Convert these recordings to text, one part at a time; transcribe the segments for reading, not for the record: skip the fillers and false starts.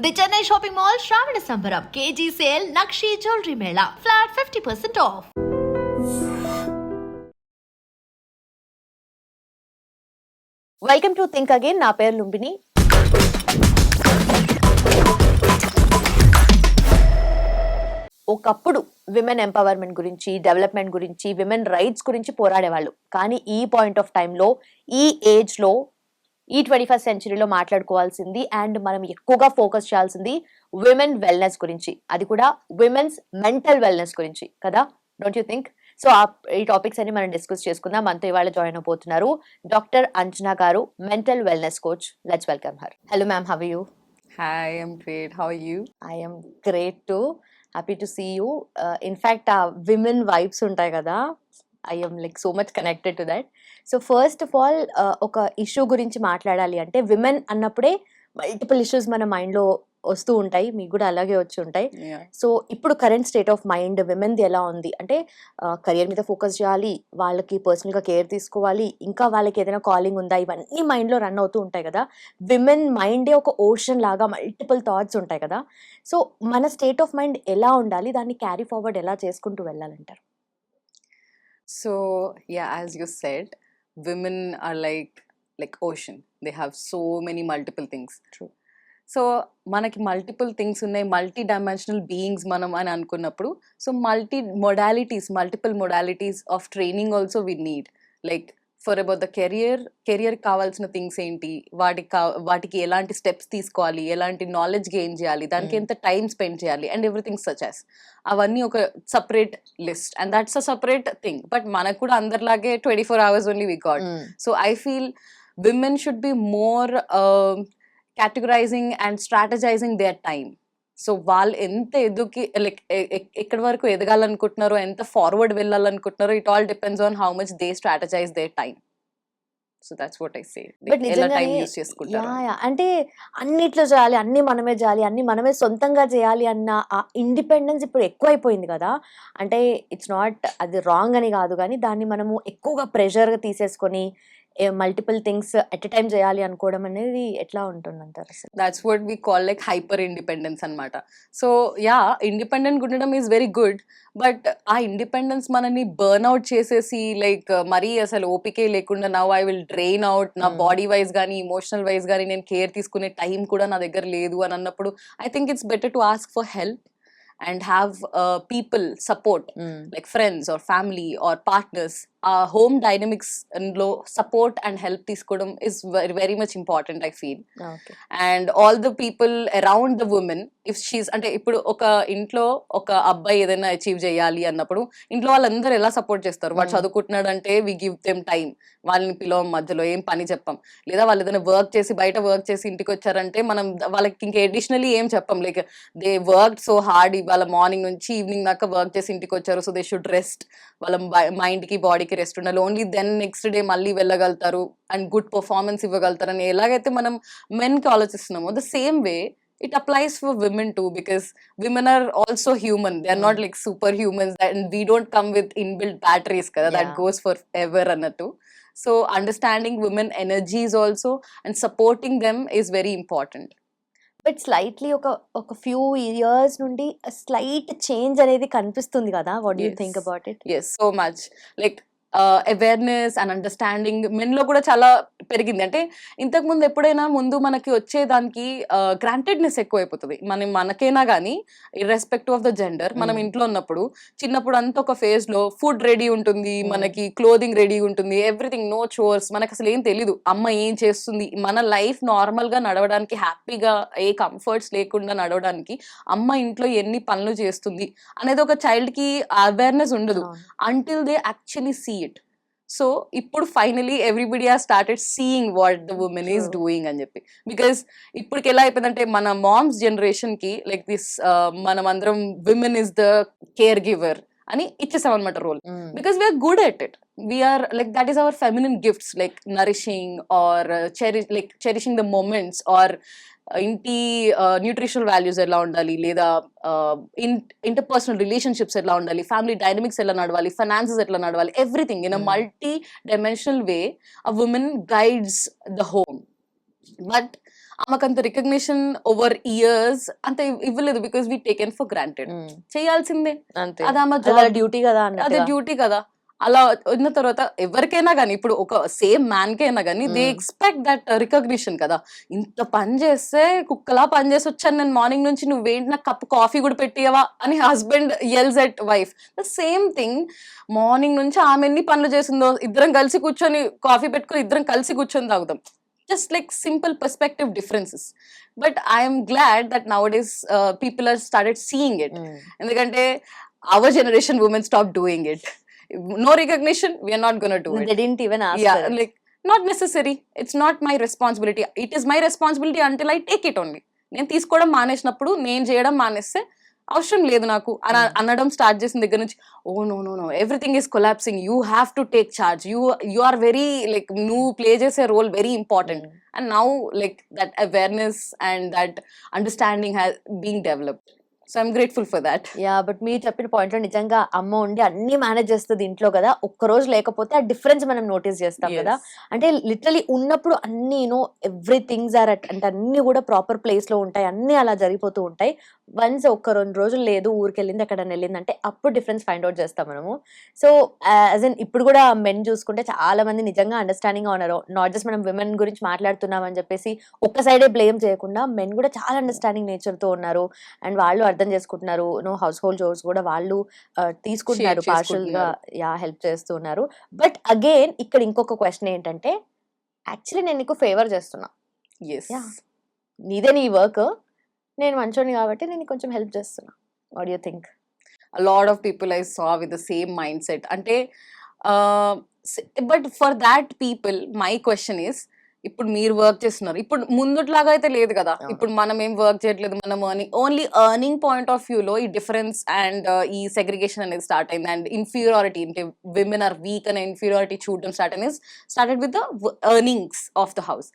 The Chennai shopping mall శ్రావణ సంబరం KG sale nakshi jewellery Mela flat 50% of. Welcome to think again. నా పేరు లుంబిని. ఒకప్పుడు women empowerment గురించి, డెవలప్మెంట్ గురించి, విమెన్ రైట్స్ గురించి పోరాడేవాళ్ళు. కానీ ఈ పాయింట్ ఆఫ్ టైంలో, ఈ ఏజ్లో, ఈ 21st సెంచరీలో మాట్లాడుకోవాల్సింది అండ్ మనం ఎక్కువగా ఫోకస్ చేయాల్సింది విమెన్ వెల్నెస్ గురించి, అది కూడా విమెన్స్ మెంటల్ వెల్నెస్ గురించి కదా, డోంట్ యూ థింక్? సో ఈ టాపిక్స్ అన్ని మనం డిస్కస్ చేసుకుందాం. మనతో ఇవాళ join అవబోతున్నారు doctor Anjana garu, mental wellness coach. Let's welcome her. Hello ma'am, how are you? Hi, I'm great. How are you? I am great too, happy to see you. In fact uh women vibes ఉంటాయి కదా, I am like so much connected to that. So first of all ఒక issue గురించి మాట్లాడాలి అంటే, women అన్నప్పుడే multiple issues మన మైండ్లో వస్తూ ఉంటాయి, మీకు కూడా అలాగే వచ్చి ఉంటాయి. Yeah. సో ఇప్పుడు కరెంట్ స్టేట్ ఆఫ్ మైండ్ విమెన్ది ఎలా ఉంది అంటే, కెరియర్ మీద ఫోకస్ చేయాలి, వాళ్ళకి పర్సనల్గా కేర్ తీసుకోవాలి, ఇంకా వాళ్ళకి ఏదైనా కాలింగ్ ఉందా, ఇవన్నీ మైండ్లో రన్ అవుతూ ఉంటాయి కదా. విమెన్ మైండే ఒక ఓషన్ లాగా మల్టిపుల్ థాట్స్ ఉంటాయి కదా. సో మన స్టేట్ ఆఫ్ మైండ్ ఎలా ఉండాలి, దాన్ని క్యారీ ఫార్వర్డ్ ఎలా చేసుకుంటూ వెళ్ళాలంటారు? So yeah, as you said, women are like ocean. They have so many multiple things. True. So మనకి మల్టిపుల్ థింగ్స్ ఉన్నాయి, మల్టీ డైమెన్షనల్ బీయింగ్స్ మనం అని అనుకున్నప్పుడు, so multiple modalities of training also we need. Like for about the career కావాల్సిన things ఏంటి, వాటికి ఎలాంటి steps తీసుకోవాలి, ఎలాంటి నాలెడ్జ్ గెయిన్ చేయాలి, దానికి ఎంత టైం స్పెండ్ చేయాలి అండ్ ఎవ్రీథింగ్ సచ్ యాజ్, అవన్నీ ఒక separate list and that's a separate thing. But మనకు కూడా అందరిలాగే 24 hours only we got. So I feel women should be more categorizing and strategizing their time. So వాళ్ళు ఎంత like ఎక్కడి వరకు ఎదగాలనుకుంటున్నారో, ఎంత ఫార్వర్డ్ వెళ్ళాలనుకుంటున్నారో, it all depends on how much they strategize their time. So that's what I say. But ఎలా time నిజంగానే use చేసుకుంటారు. అంటే అన్నిట్లో చేయాలి, అన్ని మనమే చేయాలి, అన్ని మనమే సొంతంగా చేయాలి అన్న ఆ ఇండిపెండెన్స్ ఇప్పుడు ఎక్కువైపోయింది కదా. అంటే ఇట్స్ నాట్, అది రాంగ్ అని కాదు, కానీ దాన్ని మనము ఎక్కువగా ప్రెషర్గా తీసేసుకొని multiple things at a time చేయాలి అనుకోవడం అనేది ఎట్లా ఉంటుంది అంటారు అసలు? That's what we call like hyper independence అనమాట. సో యా, ఇండిపెండెంట్ ఉండడం ఈజ్ వెరీ గుడ్, బట్ ఆ ఇండిపెండెన్స్ మనని బర్న్ అవుట్ చేసేసి లైక్ మరీ అసలు ఓపికే లేకుండా now I will drain out, నా బాడీ వైజ్ కానీ ఇమోషనల్ వైజ్ కానీ నేను కేర్ తీసుకునే టైం కూడా నా దగ్గర లేదు అని అన్నప్పుడు, I think it's better to ask for help and have people support, like friends or family or partners. Home dynamics lo support and help తీసుకోవడం is very, very much important, I feel. Okay. And all the people around the woman, if she's అంటే ఇప్పుడు ఒక ఇంట్లో ఒక అబ్బాయి ఏదైనా achieve చేయాలి అన్నప్పుడు ఇంట్లో వాళ్ళందరూ ఎలా సపోర్ట్ చేస్తారు? వాడు చదువుకుంటున్నాడు అంటే వి గివ్ దెమ్ టైం, వాళ్ళని పిలవం, మధ్యలో ఏం పని చెప్పం. లేదా వాళ్ళు ఏదైనా బయట వర్క్ చేసి ఇంటికి వచ్చారంటే మనం వాళ్ళకి ఇంకా అడిషనలీ ఏం చెప్పం. Like they work so hard, వాళ్ళ మార్నింగ్ నుంచి ఈవినింగ్ దాకా వర్క్ చేసి ఇంటికి వచ్చారు, సో దే షుడ్ రెస్ట్, వాళ్ళ మైండ్కి బాడీకి రెస్ట్ ఉండాలి, ఓన్లీ దెన్ నెక్స్ట్ డే మళ్ళీ వెళ్ళగలుగుతారు అండ్ గుడ్ పర్ఫార్మెన్స్ ఇవ్వగలుగుతారు అని ఎలాగైతే మనం మెన్కి ఆలోచిస్తున్నామో, the same way it applies for women too, because women are also human. They are not like superhumans, and we don't come with inbuilt batteries kada, that goes forever annattu. So understanding women energies also and supporting them is very important. But slightly ఒక few years నుండి slight change అనేది కనిపిస్తుంది కదా. What do you think about it? Yes, so much. Like awareness and understanding మెన్లో కూడా చాలా పెరిగింది. అంటే ఇంతకు ముందు ఎప్పుడైనా ముందు మనకి వచ్చేదానికి గ్రాంటెడ్నెస్ ఎక్కువైపోతుంది, మనకైనా కానీ ఇర్రెస్పెక్టివ్ ఆఫ్ ద జెండర్. మనం ఇంట్లో ఉన్నప్పుడు చిన్నప్పుడు అంతా ఒక ఫేజ్ లో ఫుడ్ రెడీ ఉంటుంది, మనకి క్లోదింగ్ రెడీ ఉంటుంది, ఎవ్రీథింగ్, నో చోర్స్, మనకు అసలు ఏం తెలీదు అమ్మ ఏం చేస్తుంది. మన లైఫ్ నార్మల్ గా నడవడానికి, హ్యాపీగా ఏ కంఫర్ట్స్ లేకుండా నడవడానికి అమ్మ ఇంట్లో ఎన్ని పనులు చేస్తుంది అనేది ఒక చైల్డ్ కి అవేర్నెస్ ఉండదు until they actually see it. So ఇప్పుడు finally everybody has started seeing what the women is doing అని చెప్పి. బికాస్ ఇప్పటికి ఎలా అయిపోయిందంటే మన మామ్స్ జనరేషన్ కి లైక్ దిస్, మనం అందరం women is the care giver అని ఇచ్చేసాం అనమాట role, because we are good at it. We are like that is our feminine gifts, like nourishing or cherishing the moments or ఇంటి న్యూట్రిషనల్ వాల్యూస్ ఎలా ఉండాలి, లేదా ఇంటర్పర్సనల్ రిలేషన్షిప్స్ ఎలా ఉండాలి, ఫ్యామిలీ డైనమిక్స్ ఎలా నడవాలి, ఫైనాన్సెస్ ఎట్లా నడవాలి, everything in a multi dimensional way a woman guides the home. But ఆమెకంత రికగ్నిషన్ ఓవర్ ఇయర్స్ అంత ఇవ్వలేదు because we taken for granted. చేయాల్సిందే, అంతే, అది ఆమె అది వాళ్ళ జాబ్, డ్యూటీ కదా అదే అన్నట్టుగా. డ్యూటీ కదా. అలా ఉన్న తర్వాత ఎవరికైనా కానీ, ఇప్పుడు ఒక సేమ్ మ్యాన్ కైనా కానీ దే ఎక్స్పెక్ట్ దట్ రికగ్నిషన్ కదా. ఇంత పని చేస్తే కుక్కలా పని చేసి వచ్చాను నేను మార్నింగ్ నుంచి, నువ్వేంటి నాకు కప్ కాఫీ కూడా పెట్టియవా అని husband yells at wife. The same thing, morning నుంచి ఆమె ఎన్ని పనులు చేసిందో ఇద్దరం కలిసి కూర్చొని కాఫీ పెట్టుకొని ఇద్దరం కలిసి కూర్చొని తాగుతాం. just like simple perspective differences, but I am glad that nowadays people have started seeing it. ఎందుకంటే our generation women stopped doing it. No recognition, we are not going to do it. They didn't even ask Yeah, for it. like not necessary, it's not my responsibility. It is my responsibility until I take it only. నేను తీసుకోవడం మానేసినప్పుడు, నేను చేయడం మానేస్తే అవసరం లేదు నాకు అని అనడం స్టార్ట్ చేసిన దగ్గర నుంచి, oh no no no everything is collapsing, you have to take charge, you are very like, నువ్వు ప్లే చేసే role very important. And now like that awareness and that understanding has being developed. So I'm grateful for that. Yeah, but మీరు చెప్పిన point లో నిజంగా అమ్మ ఉండి అన్ని manage చేస్తుంది ఇంట్లో కదా, ఒక్క రోజు లేకపోతే ఆ డిఫరెన్స్ మనం నోటీస్ చేస్తాం కదా. అంటే లిటరలీ ఉన్నప్పుడు అన్ని ఎవ్రీథింగ్స్ ఆర్ అట్, అంటే అన్ని కూడా ప్రాపర్ ప్లేస్ లో ఉంటాయి, అన్ని అలా జరిగిపోతూ ఉంటాయి. వన్స్ ఒక్క 2 రోజులు లేదు, ఊరికి వెళ్ళింది ఎక్కడైనా వెళ్ళింది అంటే అప్పుడు డిఫరెన్స్ ఫైండ్ అవుట్ చేస్తాం మనము. సో యాజ్ ఇన్ ఇప్పుడు కూడా మెన్ చూసుకుంటే చాలా మంది నిజంగా అండర్స్టాండింగ్ గా ఉన్నారు. నాట్ జస్ట్ మనం విమెన్ గురించి మాట్లాడుతున్నాం అని చెప్పేసి ఒక్క సైడే బ్లేమ్ చేయకుండా మెన్ కూడా చాలా అండర్స్టాండింగ్ నేచర్ తో ఉన్నారు. అండ్ వాళ్ళు అర్థం చేసుకుంటున్నారు, హౌస్ హోల్డ్ చోర్స్ కూడా వాళ్ళు తీసుకుంటున్నారు, పార్షల్ గా హెల్ప్ చేస్తున్నారు. బట్ అగైన్ ఇక్కడ ఇంకొక క్వశ్చన్ ఏంటంటే, యాక్చువల్లీ నేను నీకు ఫేవర్ చేస్తున్నా, నీదే నీ వర్క్, నేను మంచోని కాబట్టి నేను కొంచెం హెల్ప్ చేస్తున్నా. What you think? A lot of people I saw with the same mindset. Ante, but for that people, my question is, ఇప్పుడు మీరు వర్క్ చేస్తున్నారు, ఇప్పుడు ముందుట్లాగా అయితే లేదు కదా. ఇప్పుడు మనం ఏం వర్క్ చేయట్లేదు, మనం ఓన్లీ ఎర్నింగ్ పాయింట్ ఆఫ్ వ్యూలో ఈ డిఫరెన్స్ అండ్ ఈ సెగ్రిగేషన్ అనేది స్టార్ట్ అయింది. అండ్ ఇన్ఫీరియారిటీ, అంటే విమెన్ ఆర్ వీక్ అనే ఇన్ఫీరియారిటీ చూడడం started with the earnings of the house.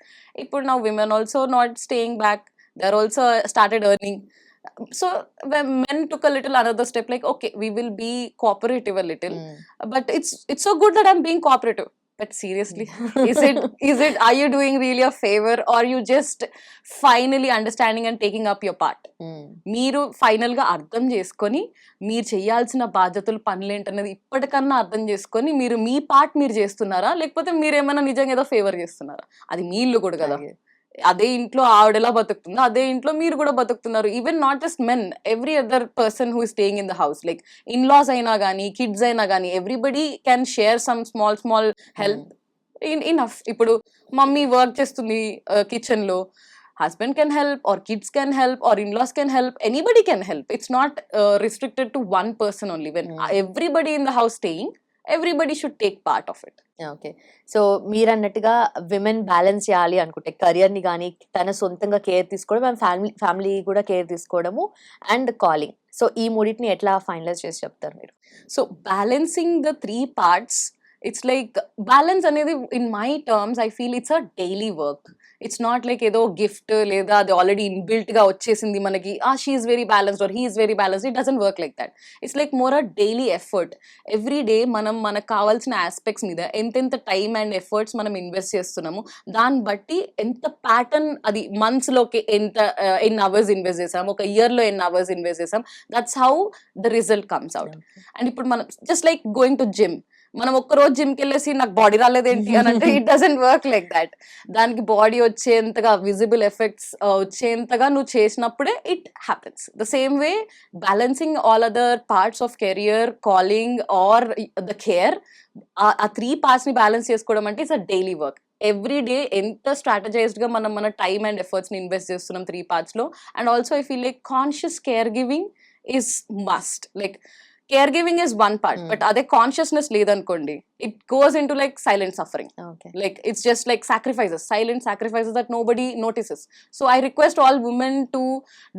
ఇప్పుడు నా women also not staying back, they're also started earning. So when men took a little another step, like okay, we will be cooperative a little, but it's so good that I'm being cooperative. But seriously, is it are you doing really a favor, or you just finally understanding and taking up your part? మీరు final గా అర్థం చేసుకొని మీరు చేయాల్సిన బాధ్యతలు పనులు ఏంటనేది ఇప్పటికన్నా అర్థం చేసుకొని మీరు మీ పార్ట్ మీరు చేస్తున్నారా, లేకపోతే మీరు ఏమైనా నిజంగా ఏదో ఫేవర్ చేస్తున్నారా? అది మీ ఇల్లు కూడా కదా. అదే ఇంట్లో ఆవిడెలా బతుకుతుందో అదే ఇంట్లో మీరు కూడా బతుకుతున్నారు. Even not just men, every other person who is staying in the house, like in laws అయినా కానీ, కిడ్స్ అయినా కానీ, everybody can share some small help enough. ఇప్పుడు మమ్మీ వర్క్ చేస్తుంది కిచెన్ లో, husband can help, or kids can help, or in-laws can help, anybody can help. It's not restricted to one person only. When everybody in the house staying, everybody should take part of it. Okay, so మీరు అన్నట్టుగా women balance చేయాలి అనుకుంటే career ని కానీ, తన సొంతంగా care తీసుకోవడం, family కూడా కేర్ తీసుకోవడము, అండ్ కాలింగ్, సో ఈ మూడింటిని ఎట్లా ఫైనలైజ్ చేసి చెప్తారు మీరు? So balancing the 3 parts, it's like balance అనేది in my terms I feel it's a daily work. It's not like ఏదో గిఫ్ట్ లేదా అది ఆల్రెడీ ఇన్బిల్ట్ గా వచ్చేసింది మనకి, she is very balanced or he is very balanced. It doesn't work like that. It's like more a daily effort. Every day మనకు కావాల్సిన aspects మీద ఎంతెంత టైం అండ్ ఎఫర్ట్స్ మనం ఇన్వెస్ట్ చేస్తున్నాము, దాన్ని బట్టి ఎంత ప్యాటర్న్, అది మంత్స్ లోకి ఎన్ని అవర్స్ ఇన్వెస్ట్ చేసాం, ఒక ఇయర్ లో ఎన్ని అవర్స్ ఇన్వెస్ట్ చేసాం, that's how the result comes out. And ఇప్పుడు మనం just like going to gym, మనం ఒక్కరోజు జిమ్కి వెళ్ళేసి నాకు బాడీ రాలేదేంటి అని అంటే it doesn't work like that. దానికి బాడీ వచ్చేంతగా, విజిబుల్ ఎఫెక్ట్స్ వచ్చేంతగా నువ్వు చేసినప్పుడే it happens. The same way balancing all other parts of career, calling or the care, uh 3 parts ని బ్యాలెన్స్ చేసుకోవడం అంటే it's a daily work. Every day ఎంత స్ట్రాటజైజ్డ్ గా మనం మన టైమ్ అండ్ ఎఫర్ట్స్ ని ఇన్వెస్ట్ చేస్తున్నాం 3 parts లో. And also I feel like conscious care giving is must. Like care giving is one part, but అదే కాన్షియస్నెస్ లేదనుకోండి, it goes in to like silent suffering. Like it's just like sacrifices, silent sacrifices that nobody notices. So I request all women to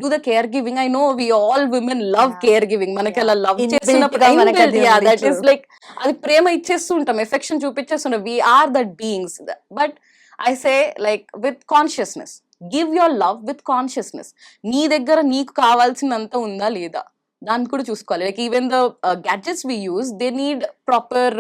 do the caregiving. I know we all women love caregiving. Manaki ala love chestunnappudu, yeah, that is like adi prema ichestuntam, affection chupichestuntam, we are that beings. But I say like with consciousness, give your love with consciousness. నీ దగ్గర నీకు కావాల్సినంత ఉందా లేదా దాన్ని కూడా చూసుకోవాలి. Like even the gadgets we use, they need proper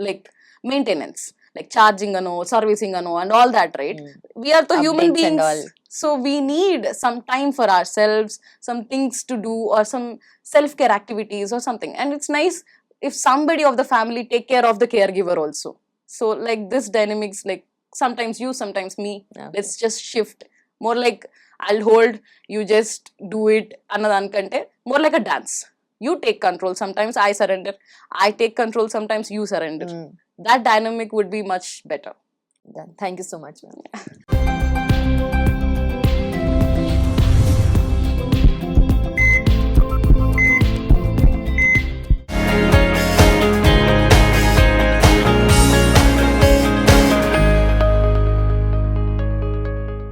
like maintenance. like charging servicing and all that, right? We are the human Updates and beings, all. so we need some time for ourselves, some things to do, or some self-care activities or something. And it's nice if somebody of the family take care of the caregiver also. So like this dynamics, like sometimes you, sometimes me, Okay. let's just shift more like I'll hold, you just do it anadankante, more like a dance. You take control, sometimes I surrender, I take control, sometimes you surrender. Mm. That dynamic would be much better. Done. Thank you so much, ma'am.